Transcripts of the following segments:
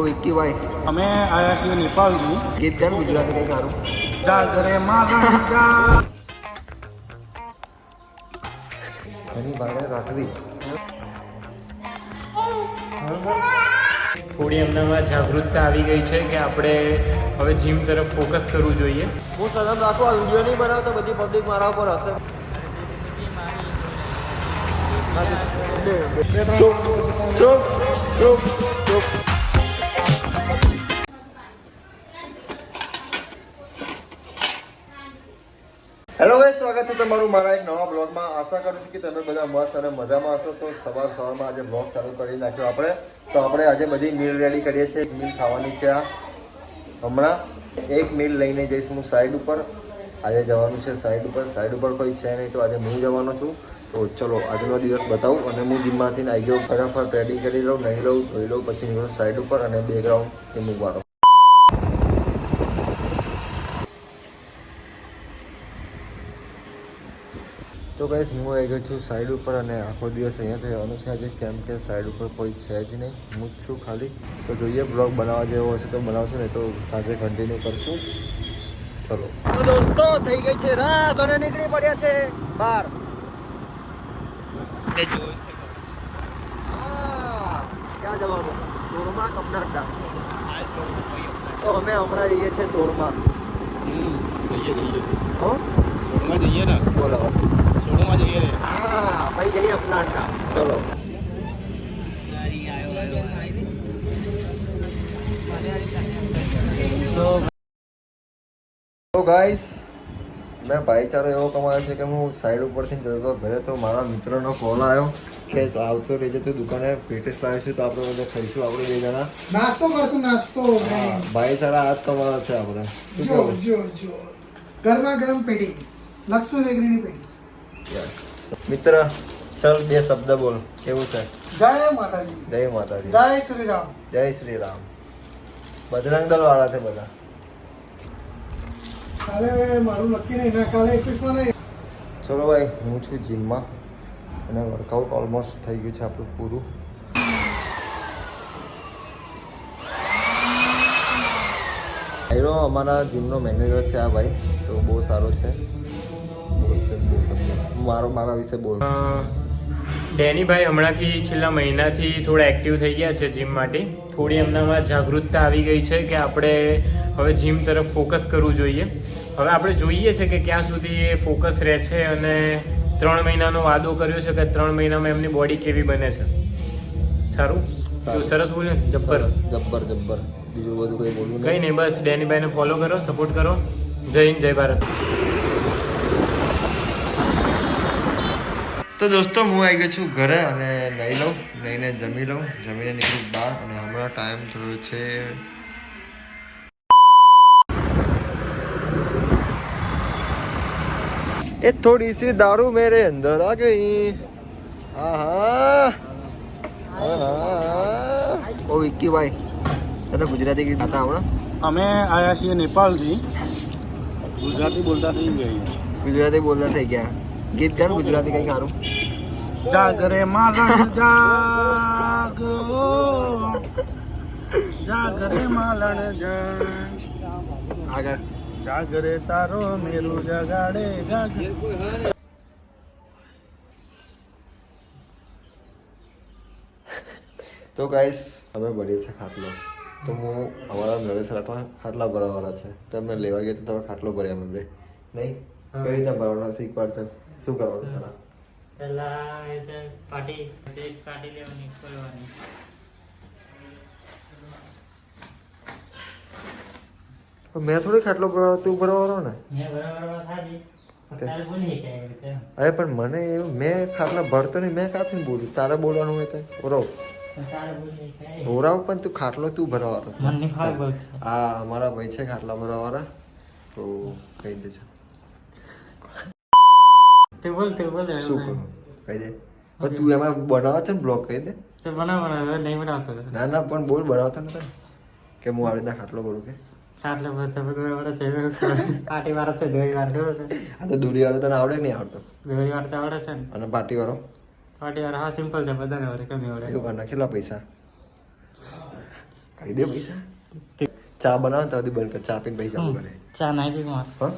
વિક્કીભાઈ અમે આયા છીએ નેપાળથી. ગીત ગાન ગુજરાતી કઈ સારું જાગરે માલણ જા. એની બારે રાખવી થોડી એમનામાં જાગૃતતા આવી ગઈ છે કે આપણે હવે જીમ તરફ ફોકસ કરવું જોઈએ. હું સદમ રાખું આ વિડીયો નહીં બનાવતો બધી પબ્લિક મારા ઉપર હશે. ચૂપ ચૂપ ચૂપ ચૂપ. હેલો ભાઈ, સ્વાગત છે તમારું મારા એક નવા બ્લોગમાં. આશા કરું છું કે તમે બધા મસ્ત અને મજામાં હશો. તો સવારમાં આજે બ્લોગ ચાલુ કરી નાખ્યો આપણે. તો આપણે આજે બધી મીલ રેડી કરીએ છીએ. એક મીલ ખાવાની છે આ. હમણાં એક મીલ લઈને જઈશ હું સાઈડ ઉપર. આજે જવાનું છે સાઈડ ઉપર. સાઈડ ઉપર કોઈ છે નહીં તો આજે હું જવાનો છું. તો ચલો આજનો દિવસ બતાવું. અને હું જીમમાંથી આવી ગયો, ફટાફટ રેડી કરી લઉં, નહીં લઉં, ધોઈ લઉં, પછી નીકળું સાઈડ ઉપર અને બેકગ્રાઉન્ડ એ મૂકવાનો. તો ગાઈસ હું આવી ગયો છું સાઈડ ઉપર અને આખો દિવસ અહીંયા થવાનું છે આજે, કેમ કે સાઈડ ઉપર કોઈ છે જ નહીં, હું જ છું ખાલી. તો જોઈએ બ્લોગ બનાવવા જેવો હશે તો બનાવશું, નહીં તો સાંજે કન્ટિન્યુ કરશું. ચલો તો દોસ્તો થઈ ગઈ છે રાત અને નીકળી પડ્યા છે બહાર. ક્યાં જવાનું? સોરમાં કપનાડા. તો અમે હમણાં જઈએ છીએ સોરમાં. હો સોડમાં જઈએ ને. બોલો સોડમાં જઈએ. હા ભાઈ જઈએ અપનાટા. ચલો તો ગાઈસ મેં ભાઈચારો એવો કમાયો છે કે હું સાઈડ ઉપરથી જતો હતો ઘરે, તો મારા મિત્રનો કોલ આવ્યો કે આવતો રહેજે તો દુકાને પેટીસ લાવીશું તો આપણે બધા ખાઈશું. આપણે બે જણા નાસ્તો કરશું. નાસ્તો ભાઈચારા હાથ કમાયો છે આપણે. શું જો કહેવું? જો જો ગરમા ગરમ પેટીસ, લક્ષ્મી બેકરીની પેટીસ. મિત્ર ચલ બે શબ્દ બોલ. કેવું છે? જય માતાજી, જય માતાજી, જય શ્રી રામ. જય શ્રી રામ. બજરંગ દળ વાળા છે બધા. કાલે મારું નક્કી નહીં ના, કાલે 21માં નહીં. ચલો ભાઈ, હું છું જીમમાં અને વર્કઆઉટ ઓલમોસ્ટ થઈ ગયું છે આપણું પૂરું. આયરો અમારા જીમનો મેનેજર છે આ ભાઈ, તો બહુ સારો છે. મારા વિશે બોલ. ડેનીભાઈ હમણાંથી છેલ્લા મહિનાથી થોડા એક્ટિવ થઈ ગયા છે જીમ માટે. થોડી એમનામાં જાગૃતતા આવી ગઈ છે કે આપણે હવે જીમ તરફ ફોકસ કરવું જોઈએ. હવે આપણે જોઈએ છે કે ક્યાં સુધી એ ફોકસ રહે છે, અને 3 મહિનાનો વાદો કર્યો છે કે 3 મહિનામાં એમની બોડી કેવી બને છે. સારું, તું સરસ બોલ્યો. જબ્બર જબ્બર જબ્બર. બીજું બધું કંઈ બોલવું કંઈ નહીં, બસ ડેનીભાઈને ફોલો કરો, સપોર્ટ કરો. જય હિન્દ, જય ભારત. તો દોસ્તો હું આવી ગયો છું ઘરે અને નહીં લઉં, લઈને જમી લઉં, જમીને નીકળું બહાર. અને હમણાં ટાઈમ થયો છે એ થોડી સી દારૂ મેરે અંદર આ ગઈ. હા ઓ વિક્કીભાઈ, તને ગુજરાતી ગીત ગાતા આવડે? અમે આયા છીએ નેપાળથી. ગુજરાતી બોલતા થઈ ગયા. ગુજરાતી બોલતા થઈ ગયા. ગીત ગાન ગુજરાતી કઈ સારું જાગરે માલણ જાગ, જાગરે માલણ જાગ, આગળ. જાગરે તારો મેરું જગાડે જાગરે. તો ગાઈસ અમે ભરીએ છીએ ખાટલો. તો હું અમારા નરેશ રાઠવા ખાટલા ભરવાવાળા છે, તો અમને લેવા ગયા તો તમે ખાટલો ભર્યા અમે બે નહીં. કઈ રીતના ભરવાનો શીખવાડ છે? શું કરવાનું ખરા? પહેલા પાટી લેવાની, ખોલવાની. મેં થોડી ખાટલો ભરવાનો, તું ભરવાનો ને. અરે પણ મને એવું, મેં ખાટલા ભરતો નહીં, મેં કાંથી બોલું? તારે બોલવાનું હોય તો ઓરાવ ઓરાવ, પણ તું ખાટલો તું ભરવાનો. હા અમારા ભાઈ છે ખાટલા ભરવાવાળા, તો કહી દે છે. શું કરું કહી દે. પણ તું એમાં બનાવે છે ને બ્લોગ, કહી દે. નહીં બનાવતો. ના ના પણ બોલ, બનાવતો નતો કે હું આવી રીતના ખાટલો ભરું કે. પાટી વાળો છે, દોરી વાળો આ તો દૂરી વાળો તને આવડે નહીં આવડતો? દોરી વાળો તો આવડે છે ને. અને પાટી વાળો? પાટી વાળો હા સિમ્પલ છે, બધાને આવડે, કમી આવડે. એવું કરના કેટલા પૈસા? કહી દે પૈસા ચા બનાવો તો બંધ કર ચા પીને પૈસા ચાલુ કરે ચા નહીં પીવું હા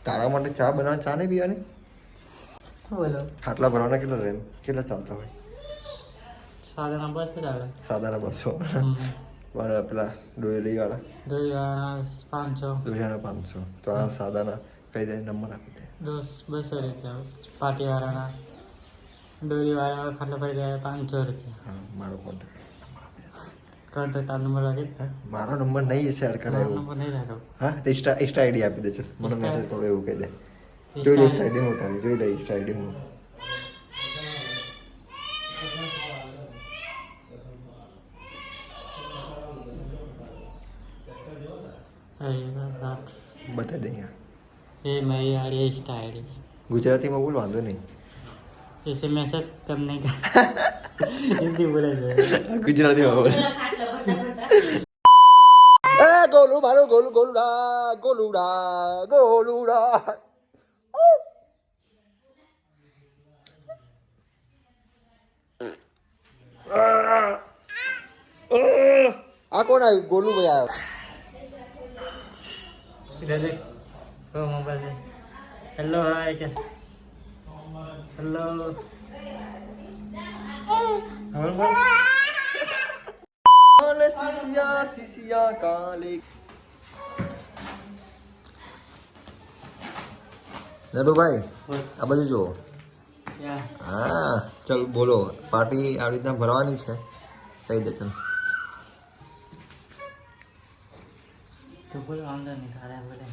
તારા માટે ચા બનાવ ચા નહીં પીવાની બોલો આટલા ભરવાના કેટલા રહે કેટલા ચાલતા હોય સાદાના બસ ચાલે સાદાના 200 મારા પેલા ડોયરી વાળા દોરીવાળા 500 દોરિયાના 500 તો આ સાદાના કઈ દે નંબર આપી દે 200 રૂપિયા પાટીવાળાના દોરીવાળા ખાટલા ભાઈ દે 500 રૂપિયા હા મારો કોન્ટેક્ટ કરતો તાર નંબર રાખી મારો નંબર નહીં શેર કરાય એવું નંબર નહીં રાખો હા તો એક્સ્ટ્રા આઈડી આપી દે છે મને મેસેજ કરો એવું કહી દે જોઈ લે એક્સ્ટ્રા આઈડી હું તારી જોઈ લે એક્સ્ટ્રા આઈડી હું બતા દે અહીંયા ये मेरी आड़ी स्टाइल ગુજરાતીમાં બોલ વાંધો નહીં इसे मैसेज करने का हिंदी बोला जाए ગુજરાતીમાં બોલ એ ગોલું મારું ગોલું ગોલુડા ગોલુડા ગોલુડા આ કોણ આવ્યું ગોલું ભાઈ આવ્યો इधर देख वो मोबाइल है हेलो हाय क्या हेलो और बोल કાલે સિસિયા સિસિયા કાલે નદુભાઈ આ બધું જુઓ क्या હા ચલ બોલો પાર્ટી આવી રીતના ભરવાની છે કહી દે ચલ तो बोलो अंदर निकाला बोले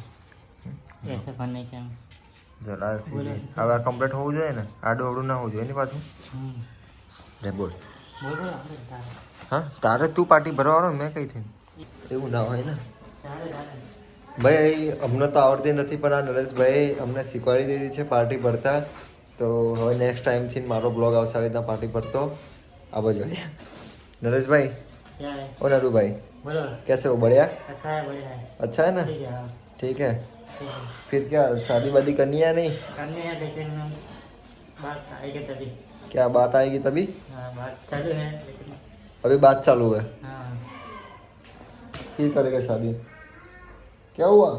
ऐसे बनने क्या જરા સીધી હવે આ કમ્પ્લીટ હોવું જોઈએ ને આડું અવડું ના હોવું જોઈએ ને પાછું લે બોલ बोलो अंदर तारे હા તારે તું પાર્ટી ભરવાનો ને મેં કઈ થઈ એવું ના હોય ને तारे तारे ભાઈ અમને તો આવડતી નથી પણ આ નરેશભાઈ અમને શીખવાડી દીધી છે પાર્ટી ભરતા તો હવે નેક્સ્ટ ટાઈમથી મારો બ્લોગ આવશે આવી રીતના પાર્ટી ભરતો આ બાજુ નરેશભાઈ क्या है ओ नरूभाई बोलो कैसे हो बढ़िया अच्छा है बढ़िया है अच्छा है ना ठीक है हाँ ठीक है ठीक है फिर क्या शादी वादी करनी है या नहीं करने हैं लेकिन बात आएगी तभी क्या बात आएगी तभी हाँ बात चालू है लेकिन अभी बात चालू है हाँ फिर करेगा शादी क्या हुआ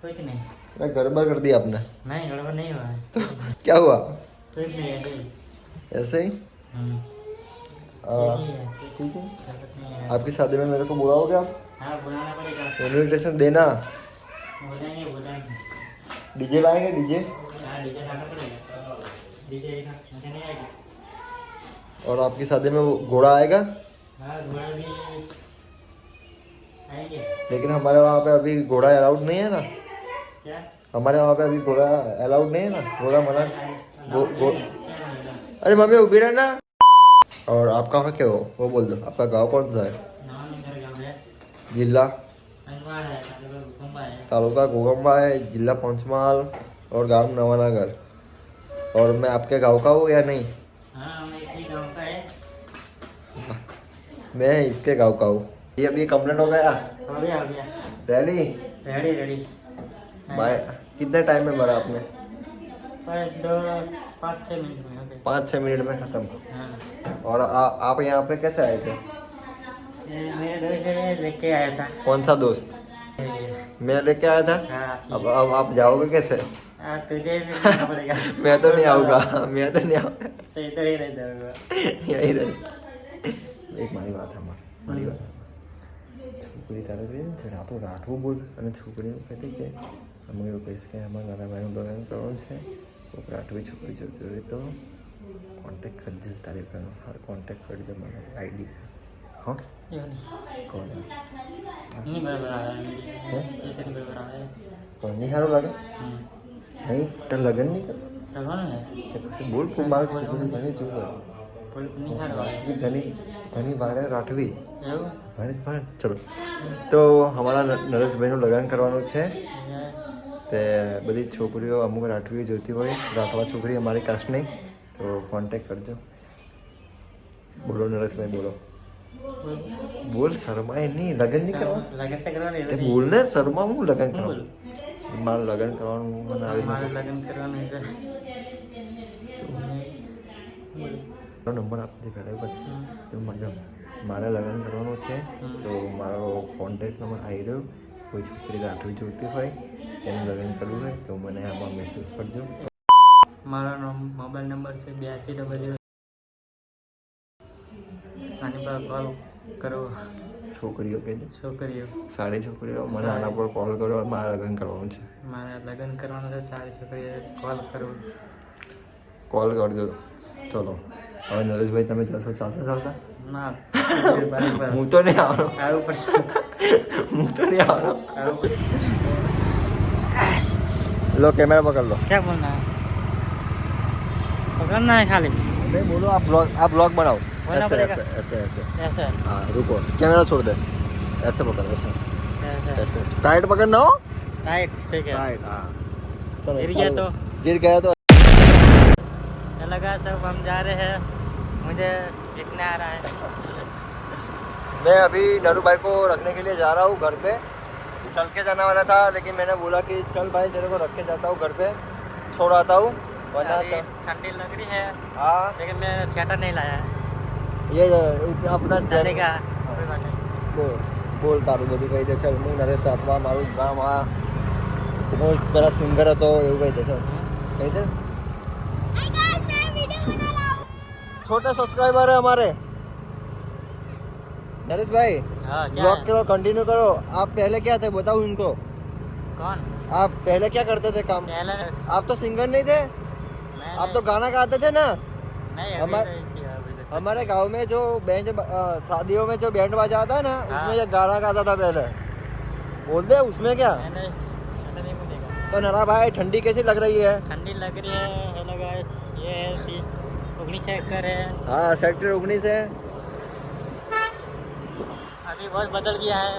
कुछ नहीं अरे गड़बड़ कर दिया आपने नहीं गड़बड़ नहीं हुआ है तो क्या हुआ कुछ नहीं है नहीं ऐसे ही यही है ठीक है गलत नहीं है आपकी शादी में मेरे को बुलाओगे आप हाँ बुलाना पड़ेगा इन्विटेशन देना बुलाएंगे बुलाएंगे डीजे लाएंगे डीजे हाँ डीजे लाना पड़ेगा डीजे मुझे नहीं आएगी और आपकी शादी में वो घोड़ा आएगा हाँ घोड़ा भी आएंगे लेकिन हमारे वहाँ पे अभी घोड़ा अलाउड नहीं है ना क्या हमारे वहाँ पे अभी घोड़ा अलाउड नहीं है ना घोड़ा मना क्या अरे मम्मी उभी रहना और आप कहाँ के हो वो बोल दो आपका गांव कौन सा है नाम नहीं मेरा गाँव है जिला अनवार है कुंभा है तालुका गोगम्बा है जिला पंचमहाल और गांव नवानगर और मैं आपके गांव का हूँ या नहीं हाँ मैं एक ही गाँव का है मैं इसके गांव का हूँ ये अभी कंप्लीट हो गया हो गया रेडी रेडी रेडी बाय कितने टाइम में भरा आपने बस 5-6 मिनट में हो गए 5-6 मिनट में खत्म हाँ और आप यहाँ पे कैसे आए थे ये मेरे दोस्त है लेके आया था कौन सा दोस्त मैं लेके आया था हाँ अब आप जाओगे कैसे हाँ तुझे भी जाना पड़ेगा मैं तो नहीं आऊँगा मैं तो नहीं आऊँगा तो इधर ही रह जाऊंगा यही रहे એક મારી વાત સાંભળ મારી વાત છોકરી તારે કહે છે આપણું રાખવું બોલ અને છોકરીનું કહેતી કે અમે એવું કહીશ કે અમારા નાના ભાઈનું લગ્ન કરવાનું છે કોઈક રાઠવી છોકરી જોતી હોય તો કોન્ટેક્ટ કરજે તારે ઘરનો હાર કોન્ટેક્ટ કરજે મને આઈડી હા ये नहीं કોણ नहीं बराबर आ रहा है ये तो नहीं बराबर आ रहा है કોણ નહીં સારું લાગે નહીં તો લગ્ન નહીં કરે करवाना है તો પછી બોલ કે મારા છોકરીને ઘણી જોવે बोल नहीं करवा ઘણી ઘણી વારે રાઠવી એવું ભણે ચલો તો અમારા નરેશભાઈનું લગ્ન કરવાનું છે તે બધી છોકરીઓ અમુક રાઠવી જોઈતી હોય રાઠવા છોકરી અમારી કાસ્ટ નહીં તો કોન્ટેક્ટ કરજો બોલો નરેશભાઈ બોલો બોલ શર્માય નહીં લગ્ન નહીં કરવા लगन तक करवा તે બોલ ને શર્મા હું લગ્ન કરવાનું મારું લગ્ન કરવાનું મને આવી हमारा लगन करवाना है सर નંબર આપી દે પહેલાં તો મજા મારે લગ્ન કરવાનું છે તો મારો કોન્ટેક્ટ નંબર આવી રહ્યો. કોઈ છોકરી રાખવી જોઈતી હોય તેનું લગ્ન કરવું હોય તો મને આમાં મેસેજ કરજો. મારો મોબાઈલ નંબર છે 8200 આની પર કોલ કરો. છોકરીઓ કે છોકરીઓ સારી છોકરીઓ મને આના પર કોલ કરો. મારે લગ્ન કરવાનું છે. મારે લગ્ન કરવાનું છે. સારી છોકરીઓ કોલ કરો. કોલ કરજો. ચલો હવે નરેશભાઈ તમે જશો ચાલતા ચાલતા? ના હું તો નહીં આવવાનો. આવું પડશે. હું તો નહીં આવવાનો. આવું પડશે. લો કેમેરા પકડ લો. क्या बोलना है? पकड़ना है खाली नहीं बोलो आप ब्लॉग बनाओ. बोलना ऐसे पड़ेगा। ऐसे ऐसे ऐसे ऐसे हाँ रुको कैमरा छोड़ दे. ऐसे पकड़ ऐसे ऐसे ऐसे टाइट पकड़ना हो. राइट ठीक है. टाइट हाँ. चलो गिर गया चालू. तो? गिर गया तो लगा जब हम जा रहे हैं मुझे दिखने आ रहा है. मैं अभी नरू भाई को रखने के लिए जा रहा हूँ घर पे. चल के जाने वाला था लेकिन मैंने बोला कि चल भाई तेरे को रख के जाता हूँ घर पे. छोड़ आता हूँ वरना अभी ठंडी लग रही है हाँ लेकिन मैं स्वेटर नहीं लाया है. ये अपना चलेगा कोई बात नहीं. બોલ તારું બધું કહી દે. ચાલ હું નરેશ સાતવા મારું ગામ આ હું પેલા સિંગર હતો એવું કહી દે. ચાલ કહી દે. छोटे सब्सक्राइबर है हमारे. नरेश भाई हाँ क्या ब्लॉग है? करो कंटिन्यू करो. आप पहले क्या थे बताओ इनको. कौन? आप पहले क्या करते थे काम? पहले आप तो सिंगर नहीं थे. मैं आप तो गाना गाते थे ना. नहीं अभी हमारे- नहीं किया अभी तक. हमारे गांव में जो बैंड शादियों में जो बैंड बाजा आता है ना हाँ। उसमें ये गाना गाता था पहले. बोल दे उसमें क्या. मैंने ऐसा नहीं बोलेगा. तो नरा भाई ठंडी कैसी लग रही है. ठंडी लग रही है. हेलो गाइस ये है 30 चेक करे. हाँ सेक्टर 19 है. अभी बहुत बदल गया है.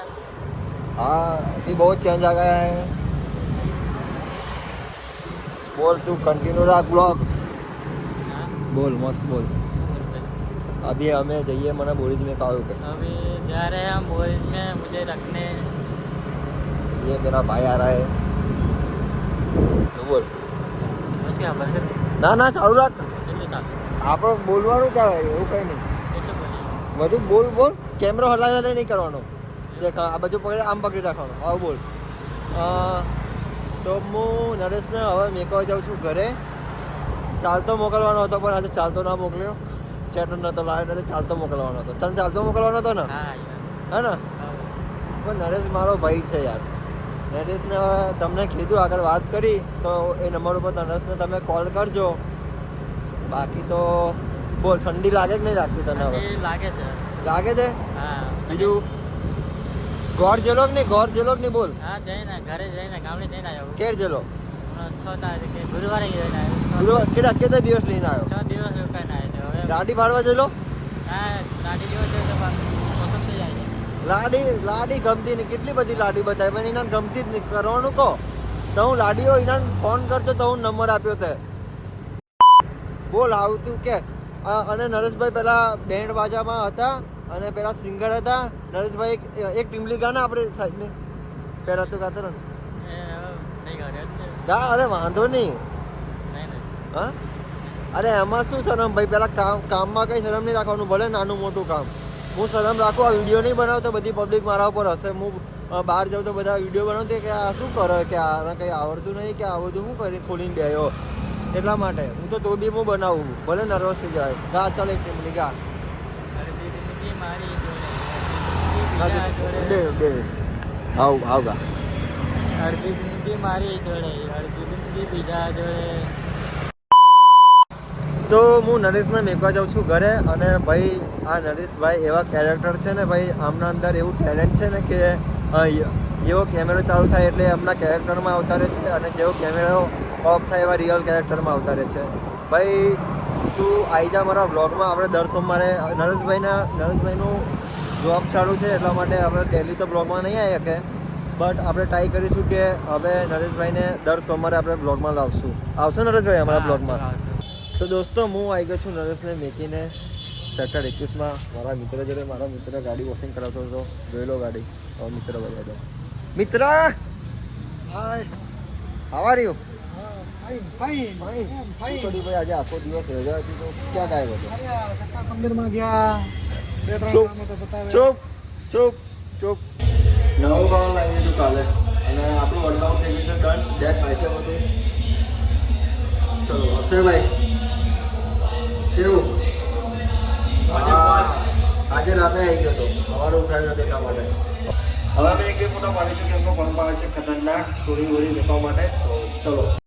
हाँ अभी बहुत चेंज आ गया है. बोल तू कंटिन्यू रख ब्लॉग. हाँ? बोल मस्त बोल. अभी हमें जाइए मना बोरीज में खाओ के. अभी जा रहे हैं हम बोरिज में मुझे रखने. ये मेरा भाई आ रहा है. तो बोल उसके खबर कर ના ના ચાલુ રાખ. चलो चाल આપણે બોલવાનું ક્યાં હોય એવું કંઈ નહીં. चलो बोलिए. બધું બોલ બોલ. કેમેરો હલાવે નહીં કરવાનો. દેખ આ બાજુ પકડી આમ પકડી રાખવાનો. આવું બોલ. તો હું નરેશને હવે મેકવા જાઉં છું ઘરે. ચાલતો મોકલવાનો હતો પણ આજે ચાલતો ના મોકલ્યો. સેટર નહોતો લાવ્યો નથી. ચાલતો મોકલવાનો હતો. તને ચાલતો મોકલવાનો હતો ને हाँ હે ને. हाँ. પણ નરેશ મારો ભાઈ છે યાર. નરેશને તમને કીધું આગળ વાત કરી તો એ નંબર ઉપર નરેશને તમે કોલ કરજો. બાકી તો બોલ ઠંડી લાગે કે નહીં લાગતી તને હવે. अभी लागे से. લાગે છે. हाँ બીજું ગોળ જેલો કે નહીં. ગોળ જેલો કે નહીં બોલ. हाँ જઈને ઘરે જઈને ગામડે જઈને આવ્યો. કેર જેલો 6 તારીખે ગુરુવારે જઈને આવ્યો. ગુરુ કેટલા દિવસ લઈને આવ્યો. 6 દિવસ રોકાઈને આવ્યો છે. હવે લાડી પાડવા જેલો. હા ગાડી જેવો છે તો મોસમ થઈ જાય છે. લાડી ગમતી નહીં. કેટલી બધી લાડી બતાવી પણ એને ગમતી જ નહીં. કરવાનું કહો તો હું લાડીઓ એને ફોન કરજો તો હું નંબર આપ્યો તે. બોલ આવતું કે અને નરેશભાઈ પેલા બેન્ડ બાજામાં હતા અને પેલા સિંગર હતા. નરેશભાઈ એક ટીમલી ગાના આપણે સાઈડને પહેલા તો ગાતો ને એ હવે નહીં ગાડ્યો જ ને. ગા. અરે વાંધો નહીં. નહીં નહીં. હા અરે એમાં શું શરમ ભાઈ. પેલા કામમાં કંઈ શરમ નહીં રાખવાનું. ભલે નાનું મોટું કામ. હું શરમ રાખું. આ વિડીયો નહીં બનાવતો બધી પબ્લિક મારા ઉપર હશે. હું બહાર જાઉં તો બધા વિડીયો બનાવते કે આ શું કરે કે આને કંઈ આવડતું નહીં કે આ બધું શું કરી ખોલીને બેહ્યો. એટલા માટે હું તો બી હું બનાવું. ભલે નર્વસ થઈ જાય. ગા ચાલ એક ટીમલી ગા. અડધી જિંદગી મારી હા, જોડે બીજા બે જોડે. બે આવ ગા. અડધી જિંદગી મારી જોડે અડધી જિંદગી બીજા જોડે. તો હું નરેશને મેકવા જાઉં છું ઘરે. અને ભાઈ આ નરેશભાઈ એવા કેરેક્ટર છે ને ભાઈ. આમના અંદર એવું ટેલેન્ટ છે ને કે જેવો કેમેરો ચાલુ થાય એટલે એમના કેરેક્ટરમાં અવતારે છે અને જેવો કેમેરો ઓફ થાય એવા રિયલ કેરેક્ટરમાં અવતારે છે. ભાઈ તું આવી જા મારા બ્લોગમાં. આપણે દર સોમવારે નરેશભાઈનું જોબ ચાલુ છે એટલા માટે આપણે ડેલી તો બ્લોગમાં નહીં આવી શકે. બટ આપણે ટ્રાય કરીશું કે હવે નરેશભાઈને દર સોમવારે આપણે બ્લોગમાં લાવશું. આવશો નરેશભાઈ અમારા બ્લોગમાં. તો દોસ્તો હું આવી ગયો છું નરેશને મેકીને સેક્ટર 21માં મારા મિત્ર જોડે. મારા મિત્ર ગાડી વોશિંગ કરાવતો હતો. જોઈ લો ગાડી. હવે મિત્ર બજાર દો. મિત્ર હાય હાવ આર યુ. ફાઈન ભાઈ આજે આખો દિવસ રજા હતી તો ક્યાં ગાયબ હતો. સટ્ટા 15 માં ગયા ચૂપ ચૂપ ચૂપ ચૂપ નવું ખાવાનું લાવી દીધું કાલે અને આપણું વર્કઆઉટ થઈ ગયું છે ડન બેક બાયસેપ હતું ચલો અક્ષયભાઈ કેવું આજે રાતે આવી ગયો હતો સવારે ઉઠાડ્યો હતો એટલા માટે હવે અમે એક બે ફોટો પાડીશું કે એમનો પંપ આવે છે ખતરનાક સ્ટોરી વોરી મૂકવા માટે તો ચલો